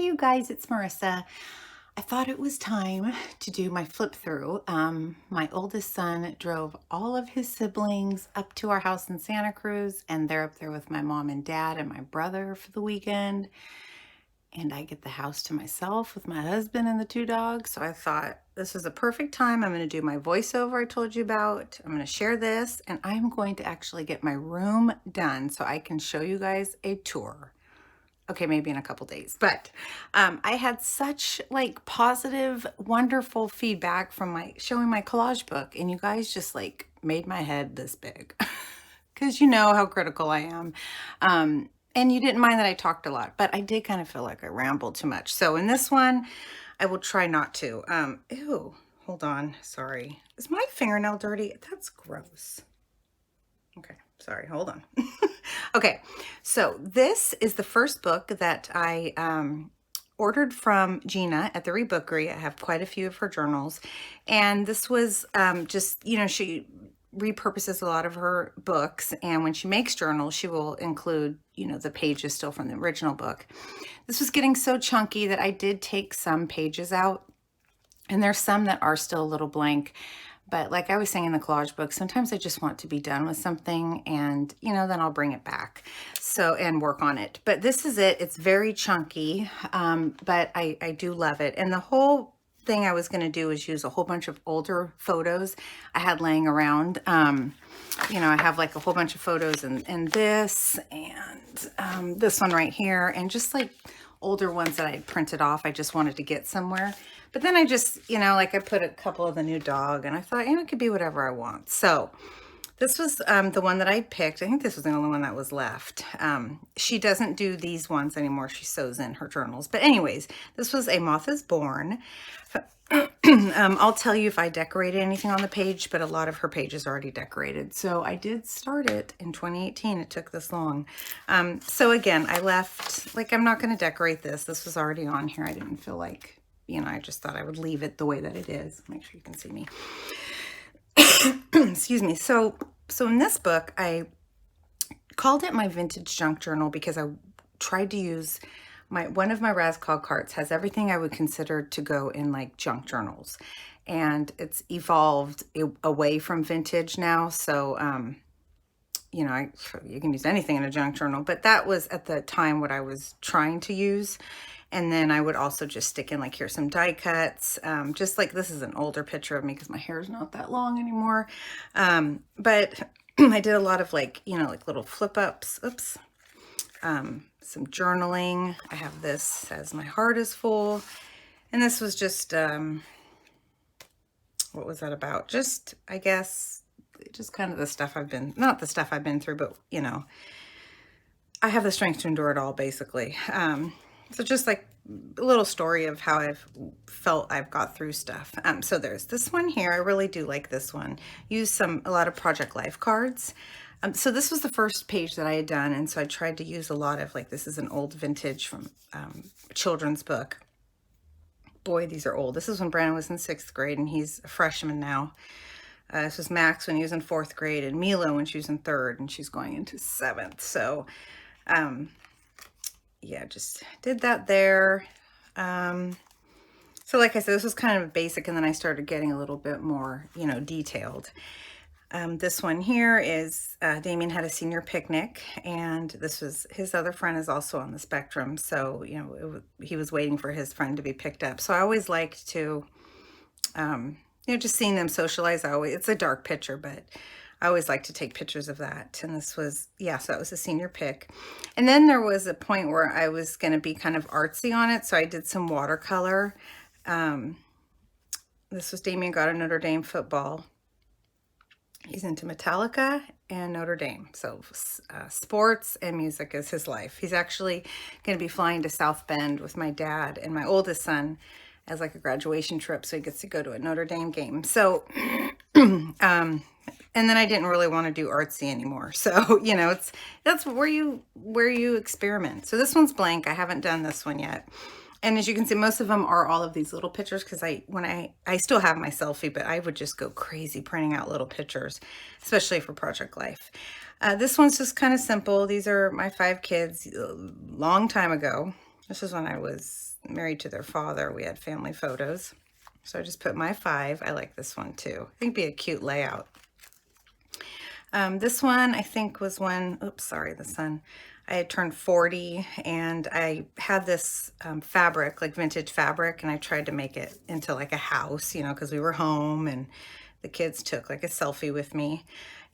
Hey you guys, it's Marissa. I thought it was time to do my flip through. My oldest son drove all of his siblings up to our house in Santa Cruz, and they're up there with my mom and dad and my brother for the weekend. And I get the house to myself with my husband and the two dogs. So I thought this is a perfect time. I'm going to do my voiceover I told you about. I'm going to share this, and I'm going to actually get my room done so I can show you guys a tour. Okay, maybe in a couple days, but I had such like positive, wonderful feedback from my showing my collage book, and you guys just like made my head this big because you know how critical I am. And you didn't mind that I talked a lot, but I did kind of feel like I rambled too much. So in this one, I will try not to. Ew, hold on, sorry. Is my fingernail dirty? That's gross. Okay, sorry, hold on. Okay, so this is the first book that I ordered from Gina at the Rebookery. I have quite a few of her journals. And this was just, you know, she repurposes a lot of her books. And when she makes journals, she will include, you know, the pages still from the original book. This was getting so chunky that I did take some pages out. And there's some that are still a little blank. But like I was saying in the collage book, sometimes I just want to be done with something and, you know, then I'll bring it back and work on it. But this is it. It's very chunky, but I do love it. And the whole thing I was going to do is use a whole bunch of older photos I had laying around. You know, I have like a whole bunch of photos in this and this one right here, and just like older ones that I had printed off. I just wanted to get somewhere. But then I just, you know, like I put a couple of the new dog, and I thought, you know, it could be whatever I want. So this was the one that I picked. I think this was the only one that was left. She doesn't do these ones anymore. She sews in her journals. But anyways, this was A Moth is Born. I'll tell you if I decorated anything on the page, but a lot of her pages are already decorated. So I did start it in 2018. It took this long. So again, I left, like, I'm not going to decorate this. This was already on here. I didn't feel like, you know, I just thought I would leave it the way that it is. Make sure you can see me. Excuse me. So in this book, I called it my vintage junk journal because I tried to use one of my Razcog carts has everything I would consider to go in like junk journals, and it's evolved away from vintage now. So, you know, you can use anything in a junk journal, but that was at the time what I was trying to use. And then I would also just stick in, like, here's some die cuts. Just like this is an older picture of me because my hair is not that long anymore. But I did a lot of, like, you know, like little flip ups. Oops. Some journaling. I have this says my heart is full. And this was just, what was that about? Just, I guess, just kind of the stuff not the stuff I've been through, but, you know, I have the strength to endure it all, basically. So just like a little story of how I've felt I've got through stuff. So there's this one here. I really do like this one. Use a lot of Project Life cards. So this was the first page that I had done. And so I tried to use a lot of, like, this is an old vintage from a children's book. Boy, these are old. This is when Brandon was in 6th grade and he's a freshman now. This was Max when he was in 4th grade, and Mila when she was in 3rd, and she's going into 7th. So, yeah, just did that there. So like I said, this was kind of basic, and then I started getting a little bit more, you know, detailed. This one here is Damien had a senior picnic, and this was his other friend is also on the spectrum. So, you know, he was waiting for his friend to be picked up. So I always liked to, you know, just seeing them socialize. It's a dark picture, but I always like to take pictures of that. And this was, yeah, so that was a senior pick. And then there was a point where I was going to be kind of artsy on it. So I did some watercolor. This was Damien got a Notre Dame football. He's into Metallica and Notre Dame. So sports and music is his life. He's actually going to be flying to South Bend with my dad and my oldest son as like a graduation trip. So he gets to go to a Notre Dame game. So, and then I didn't really want to do artsy anymore. So, you know, that's where you experiment. So this one's blank. I haven't done this one yet. And as you can see, most of them are all of these little pictures because I still have my selfie, but I would just go crazy printing out little pictures, especially for Project Life. This one's just kind of simple. These are my 5 kids a long time ago. This is when I was married to their father. We had family photos. So I just put my 5. I like this one too. I think it'd be a cute layout. This one I think was when, oops, sorry, the sun. I had turned 40 and I had this fabric, like vintage fabric, and I tried to make it into like a house, you know, because we were home and the kids took like a selfie with me.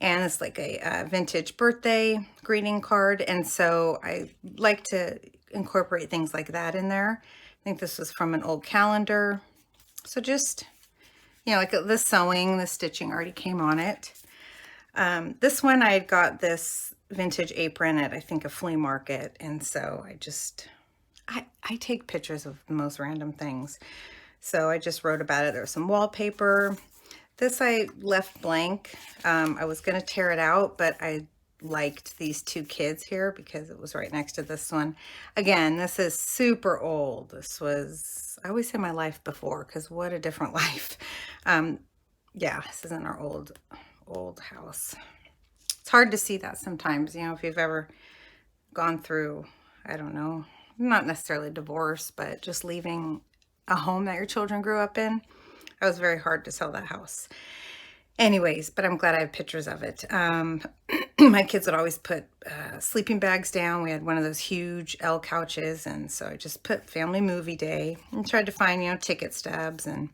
And it's like a vintage birthday greeting card. And so I like to incorporate things like that in there. I think this was from an old calendar. So just, you know, like the sewing, the stitching already came on it. This one I had got this vintage apron at, I think, a flea market. And so I take pictures of the most random things. So I just wrote about it. There was some wallpaper. This I left blank. I was going to tear it out, but I liked these 2 kids here because it was right next to this one. Again, this is super old. This was, I always say my life before, because what a different life. Yeah, this isn't our old house. It's hard to see that sometimes, you know, if you've ever gone through, I don't know, not necessarily divorce, but just leaving a home that your children grew up in. It was very hard to sell that house. Anyways, but I'm glad I have pictures of it. My kids would always put sleeping bags down. We had one of those huge L couches, and so I just put family movie day and tried to find, you know, ticket stubs and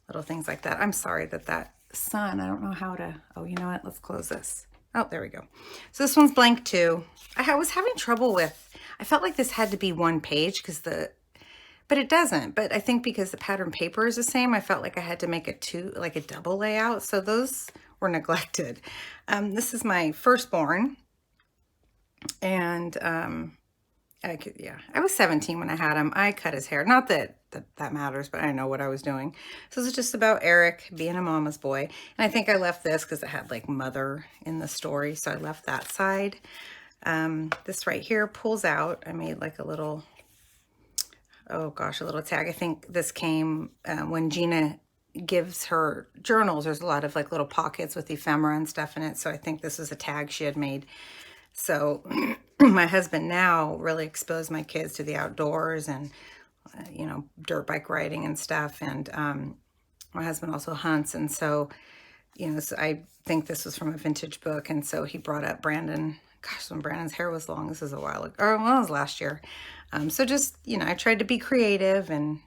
little things like that. I'm sorry that sun, I don't know how to, oh, you know what, let's close this. Oh, there we go. So this one's blank too. I was having trouble with, I felt like this had to be 1 page because but it doesn't. But I think because the pattern paper is the same, I felt like I had to make like a double layout. So those were neglected. This is my firstborn. And I was 17 when I had him. I cut his hair. Not that matters, but I know what I was doing. So this is just about Eric being a mama's boy. And I think I left this because it had like mother in the story. So I left that side. This right here pulls out. I made like a little, oh gosh, a little tag. I think this came when Gina gives her journals. There's a lot of like little pockets with ephemera and stuff in it. So I think this was a tag she had made. So my husband now really exposed my kids to the outdoors and, you know, dirt bike riding and stuff. And my husband also hunts. And so, you know, so I think this was from a vintage book. And so he brought up Brandon. Gosh, when Brandon's hair was long, this is a while ago, or well, it was last year. So just, you know, I tried to be creative and,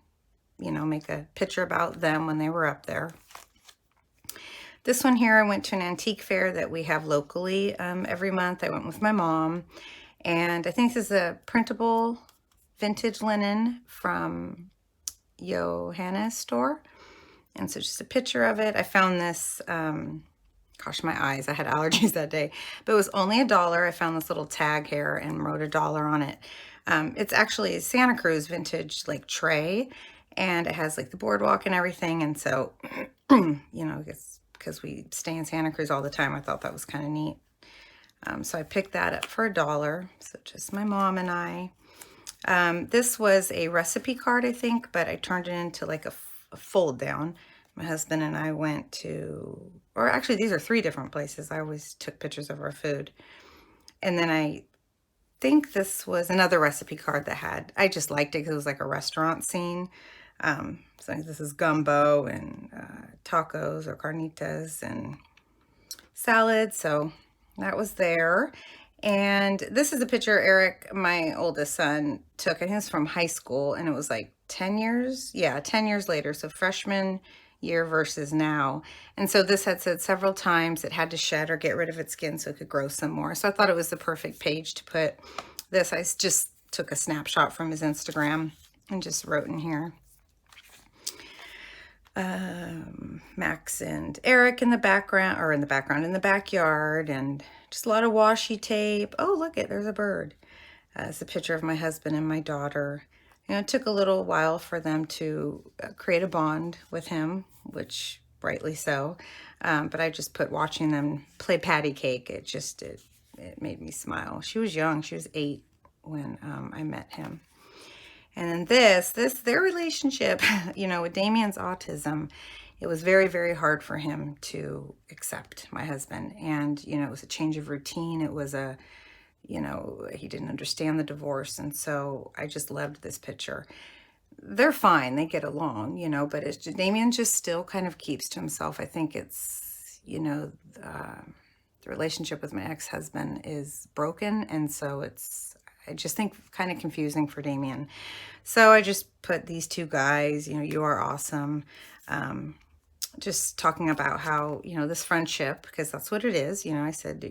you know, make a picture about them when they were up there. This one here, I went to an antique fair that we have locally every month. I went with my mom, and I think this is a printable vintage linen from Johanna's store. And so just a picture of it. I found this, gosh, my eyes, I had allergies that day, but it was only $1. I found this little tag here and wrote $1 on it. It's actually a Santa Cruz vintage like tray, and it has like the boardwalk and everything. And so, you know, it's because we stay in Santa Cruz all the time. I thought that was kind of neat. So I picked that up for $1. So just my mom and I. This was a recipe card, I think, but I turned it into like a fold down. My husband and I went to, or actually these are 3 different places. I always took pictures of our food. And then I think this was another recipe card that had, I just liked it because it was like a restaurant scene. So this is gumbo and tacos or carnitas and salad. So that was there. And this is a picture Eric, my oldest son, took. I think it's from high school, and it was like 10 years. Yeah, 10 years later. So freshman year versus now. And so this had said several times it had to shed or get rid of its skin so it could grow some more. So I thought it was the perfect page to put this. I just took a snapshot from his Instagram and just wrote in here. Max and Eric in the background, or in the backyard, and just a lot of washi tape. Oh, look it, there's a bird. It's a picture of my husband and my daughter. You know, it took a little while for them to create a bond with him, which rightly so. But I just put watching them play patty cake. It made me smile. She was young. She was 8 when I met him. And then their relationship, you know, with Damien's autism, it was very, very hard for him to accept my husband. And, you know, it was a change of routine. It was you know, he didn't understand the divorce. And so I just loved this picture. They're fine. They get along, you know, but Damien just still kind of keeps to himself. I think it's, you know, the relationship with my ex-husband is broken. And so I just think kind of confusing for Damien. So I just put these two guys, you know, you are awesome. Just talking about how, you know, this friendship, because that's what it is. You know, I said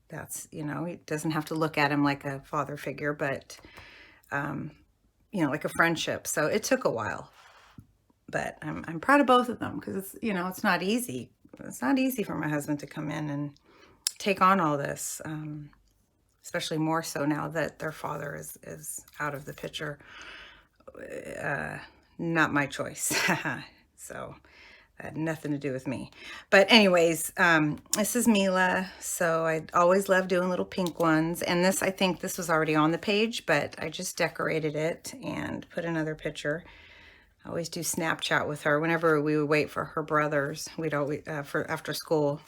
that's, you know, he doesn't have to look at him like a father figure, but, you know, like a friendship. So it took a while, but I'm proud of both of them because it's, you know, it's not easy. It's not easy for my husband to come in and take on all this, especially more so now that their father is out of the picture. Not my choice. So that had nothing to do with me. But anyways, this is Mila. So I always love doing little pink ones. And this, I think this was already on the page, but I just decorated it and put another picture. I always do Snapchat with her. Whenever we would wait for her brothers, we'd always, for after school.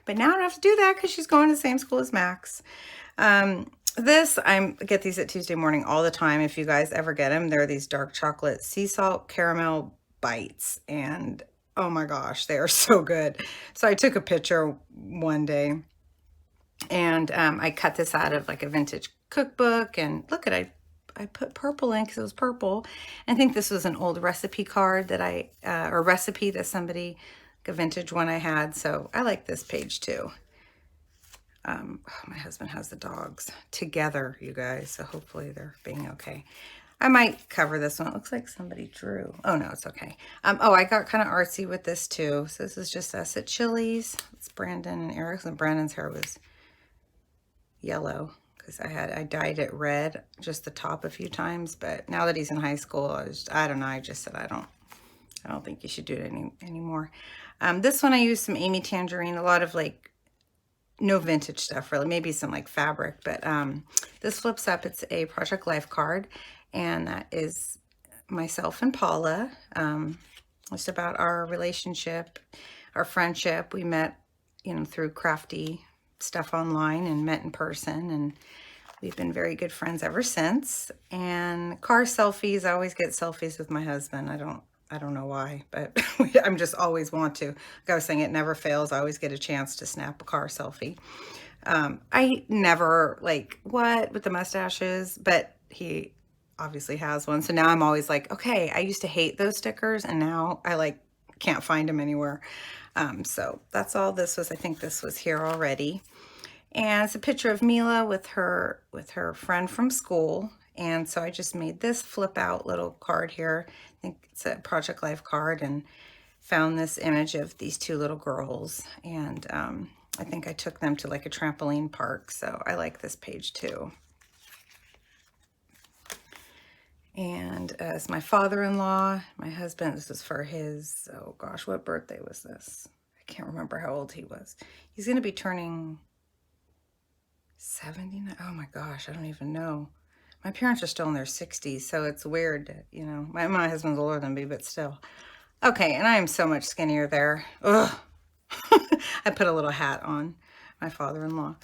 But now I don't have to do that because she's going to the same school as Max. This, I get these at Tuesday morning all the time. If you guys ever get them, they're these dark chocolate sea salt caramel bites. And oh my gosh, they are so good. So I took a picture one day and I cut this out of like a vintage cookbook. And look at I put purple in because it was purple. I think this was an old recipe card that or recipe that somebody, like a vintage one I had. So I like this page too. Oh, my husband has the dogs together, you guys, so hopefully they're being okay. I might cover this one. It looks like somebody drew. Oh, no, it's okay. Oh, I got kind of artsy with this too. So this is just us at Chili's. It's Brandon and Eric's, and Brandon's hair was yellow because I dyed it red, just the top a few times. But now that he's in high school, I don't know. I just said I don't think you should do it anymore. This one I used some Amy Tangerine, a lot of like no vintage stuff really, maybe some like fabric, but this flips up. It's a Project Life card, and that is myself and Paula. It's about our relationship, our friendship. We met, you know, through crafty stuff online and met in person, and we've been very good friends ever since. And car selfies, I always get selfies with my husband. I don't know why, but I'm just always want to. Like I was saying, it never fails. I always get a chance to snap a car selfie. I never like, what with the mustaches, but he obviously has one. So now I'm always like, okay, I used to hate those stickers and now I like can't find them anywhere. So that's all this was. I think this was here already. And it's a picture of Mila with her friend from school. And so I just made this flip out little card here. I think it's a Project Life card, and found this image of these two little girls. And I think I took them to like a trampoline park. So I like this page too. And as my father-in-law, my husband, this is for his, oh gosh, what birthday was this? I can't remember how old he was. He's going to be turning 79. Oh my gosh, I don't even know. My parents are still in their 60s, so it's weird, you know. My husband's older than me, but still. Okay, and I am so much skinnier there. Ugh. I put a little hat on, my father-in-law.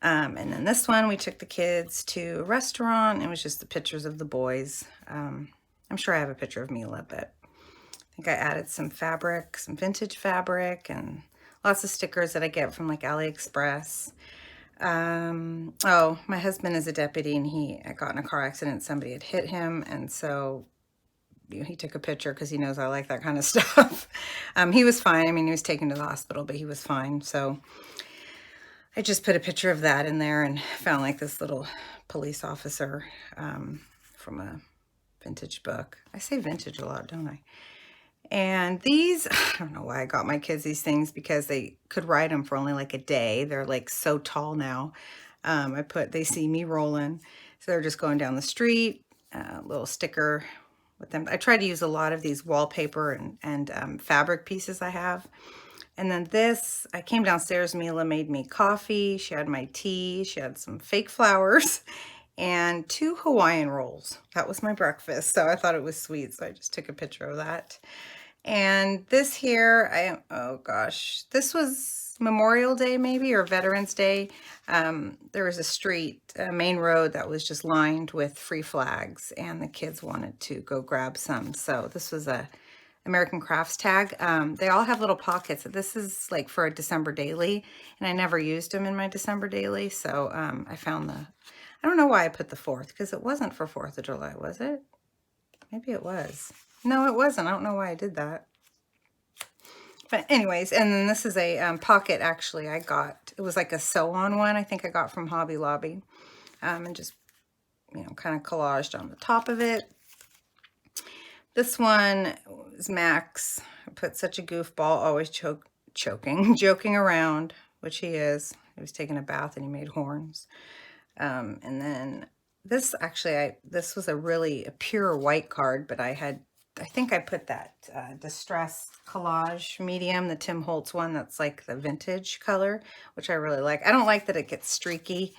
And then this one, we took the kids to a restaurant. It was just the pictures of the boys. I'm sure I have a picture of Mila, but I think I added some fabric, some vintage fabric, and lots of stickers that I get from like AliExpress. Oh, my husband is a deputy, and he got in a car accident. Somebody had hit him, and so he took a picture because he knows I like that kind of stuff. He was fine. I mean, he was taken to the hospital, but he was fine. So I just put a picture of that in there and found like this little police officer from a vintage book. I say vintage a lot, don't I? And these, I don't know why I got my kids these things, because they could ride them for only like a day. They're like so tall now. They see me rolling. So they're just going down the street, little sticker with them. I try to use a lot of these wallpaper and fabric pieces I have. And then this, I came downstairs, Mila made me coffee. She had my tea. She had some fake flowers and 2 Hawaiian rolls. That was my breakfast. So I thought it was sweet. So I just took a picture of that. And this here, oh gosh, this was Memorial Day maybe, or Veterans Day, there was a street, a main road that was just lined with free flags, and the kids wanted to go grab some. So this was a American Crafts tag. They all have little pockets. This is like for a December daily, and I never used them in my December daily. So I found I don't know why I put the 4th, because it wasn't for 4th of July, was it? Maybe it was. No, it wasn't. I don't know why I did that. But anyways, and then this is a pocket, actually, I got. It was like a sew-on one, I think I got from Hobby Lobby. And just, you know, kind of collaged on the top of it. This one is Max. I put such a goofball, always joking around, which he is. He was taking a bath and he made horns. And then this, actually, this was a pure white card, but I think I put that Distress Collage Medium, the Tim Holtz one, that's like the vintage color, which I really like. I don't like that it gets streaky.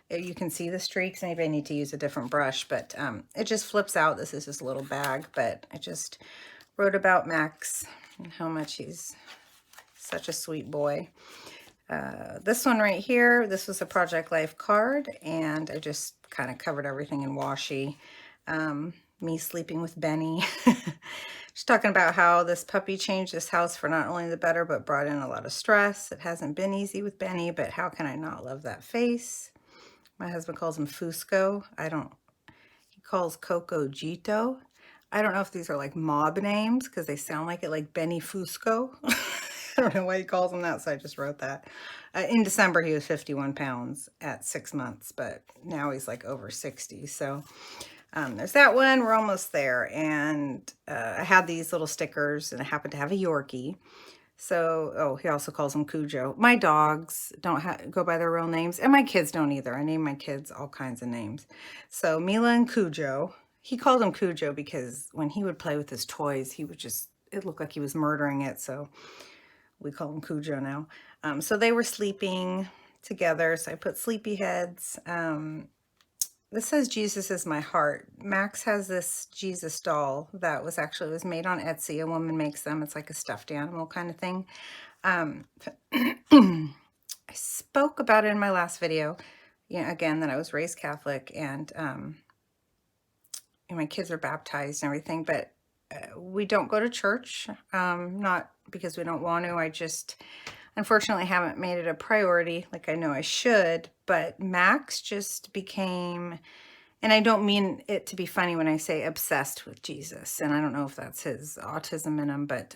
You can see the streaks. Maybe I need to use a different brush, but it just flips out. This is just a little bag, but I just wrote about Max and how much he's such a sweet boy. This one right here, this was a Project Life card, and I just kind of covered everything in washi. Me sleeping with Benny. She's talking about how this puppy changed this house for not only the better, but brought in a lot of stress. It hasn't been easy with Benny, but how can I not love that face? My husband calls him Fusco. He calls Coco Gito. I don't know if these are like mob names, because they sound like it, like Benny Fusco. I don't know why he calls him that, so I just wrote that. In December, he was 51 pounds at 6 months, but now he's like over 60, so... there's that one. We're almost there. And I had these little stickers, and I happened to have a Yorkie. So, oh, he also calls him Cujo. My dogs don't go by their real names, and my kids don't either. I name my kids all kinds of names. So Mila and Cujo. He called him Cujo because when he would play with his toys, it looked like he was murdering it. So we call him Cujo now. So they were sleeping together. So I put sleepy heads. This says Jesus is my heart. Max has this Jesus doll that was made on Etsy. A woman makes them. It's like a stuffed animal kind of thing. I spoke about it in my last video. Again, that I was raised Catholic, and my kids are baptized and everything, but we don't go to church. Not because we don't want to. I just... unfortunately, haven't made it a priority like I know I should, but Max just became, and I don't mean it to be funny when I say obsessed with Jesus, and I don't know if that's his autism in him, but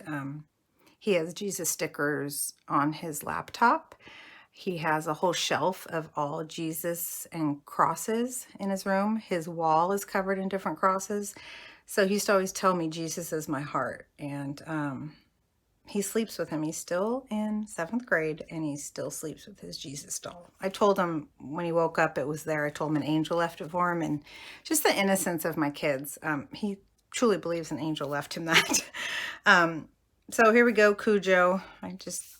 he has Jesus stickers on his laptop. He has a whole shelf of all Jesus and crosses in his room. His wall is covered in different crosses. So he used to always tell me, Jesus is my heart, and he sleeps with him. He's still in 7th grade, and he still sleeps with his Jesus doll. I told him when he woke up it was there. I told him an angel left it for him, and just the innocence of my kids. He truly believes an angel left him that. So here we go, Cujo. I just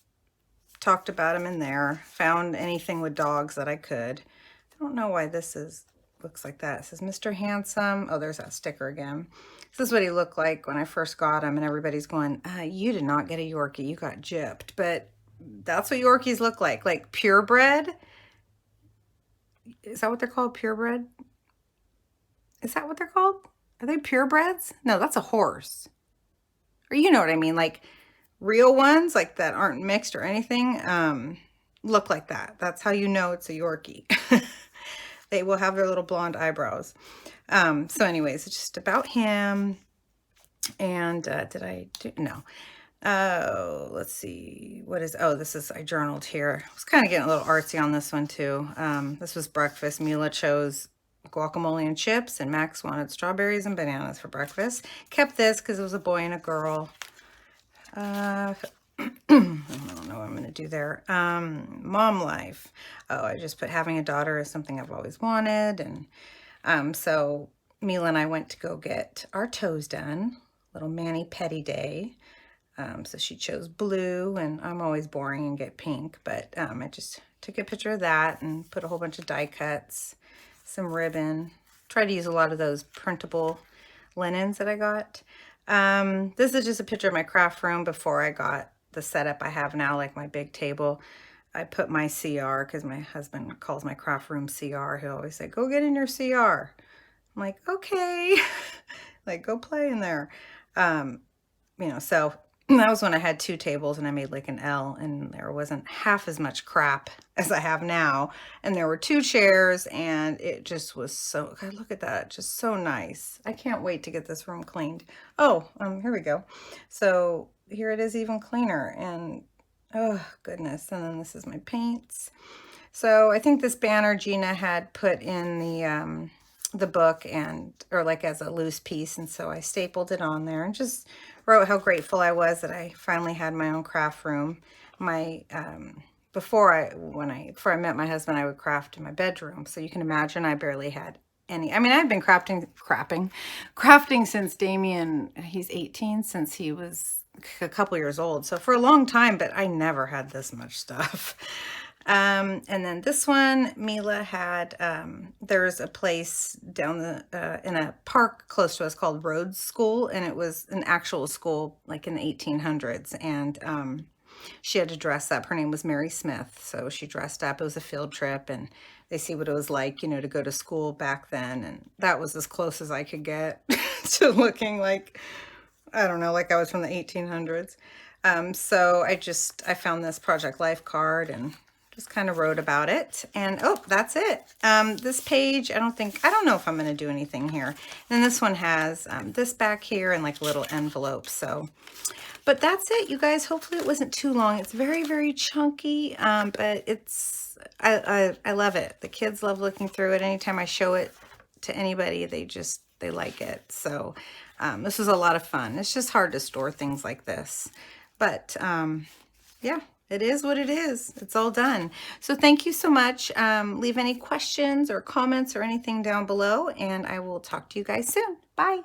talked about him in there. Found anything with dogs that I could. I don't know why this looks like that. It says Mr. Handsome. Oh, there's that sticker again. This is what he looked like when I first got him, and everybody's going, you did not get a Yorkie, you got gypped. But that's what Yorkies look like purebred. Is that what they're called, purebred? Is that what they're called? Are they purebreds? No, that's a horse. Or you know what I mean, like real ones, like that aren't mixed or anything, look like that. That's how you know it's a Yorkie. They will have their little blonde eyebrows. So anyways, it's just about him. And did I do? No. Oh, let's see. I journaled here. I was kind of getting a little artsy on this one too. This was breakfast. Mila chose guacamole and chips, and Max wanted strawberries and bananas for breakfast. Kept this because it was a boy and a girl. I don't know what I'm going to do there. Mom life. Oh, I just put having a daughter is something I've always wanted. And so Mila and I went to go get our toes done. Little mani-pedi day. So she chose blue, and I'm always boring and get pink. But I just took a picture of that and put a whole bunch of die cuts, some ribbon. Tried to use a lot of those printable linens that I got. This is just a picture of my craft room before I got the setup I have now, like my big table. I put my CR, because my husband calls my craft room CR. He'll always say, go get in your CR. I'm like, okay, like go play in there. So that was when I had 2 tables and I made like an L, and there wasn't half as much crap as I have now. And there were 2 chairs, and it just was so, God, look at that. Just so nice. I can't wait to get this room cleaned. Oh, here we go. So here it is, even cleaner. And oh goodness. And then this is my paints. So I think this banner Gina had put in the book, or like as a loose piece, and so I stapled it on there and just wrote how grateful I was that I finally had my own craft room. My before I met my husband, I would craft in my bedroom, so you can imagine I barely had any. I mean, I've been crafting since Damien, he's 18, since he was a couple years old, so for a long time, but I never had this much stuff. And then this one, Mila had, there's a place down in a park close to us called Rhodes School, and it was an actual school like in the 1800s, and she had to dress up. Her name was Mary Smith, so she dressed up. It was a field trip, and they see what it was like, to go to school back then, and that was as close as I could get to looking like, I don't know, like I was from the 1800s. So I found this Project Life card and just kind of wrote about it, and oh, that's it. This page, I don't know if I'm going to do anything here. And this one has this back here and like a little envelope. So, but that's it, you guys. Hopefully it wasn't too long. It's very, very chunky, but I love it. The kids love looking through it. Anytime I show it to anybody, they like it. So this was a lot of fun. It's just hard to store things like this, but yeah. It is what it is. It's all done. So thank you so much. Leave any questions or comments or anything down below, and I will talk to you guys soon. Bye.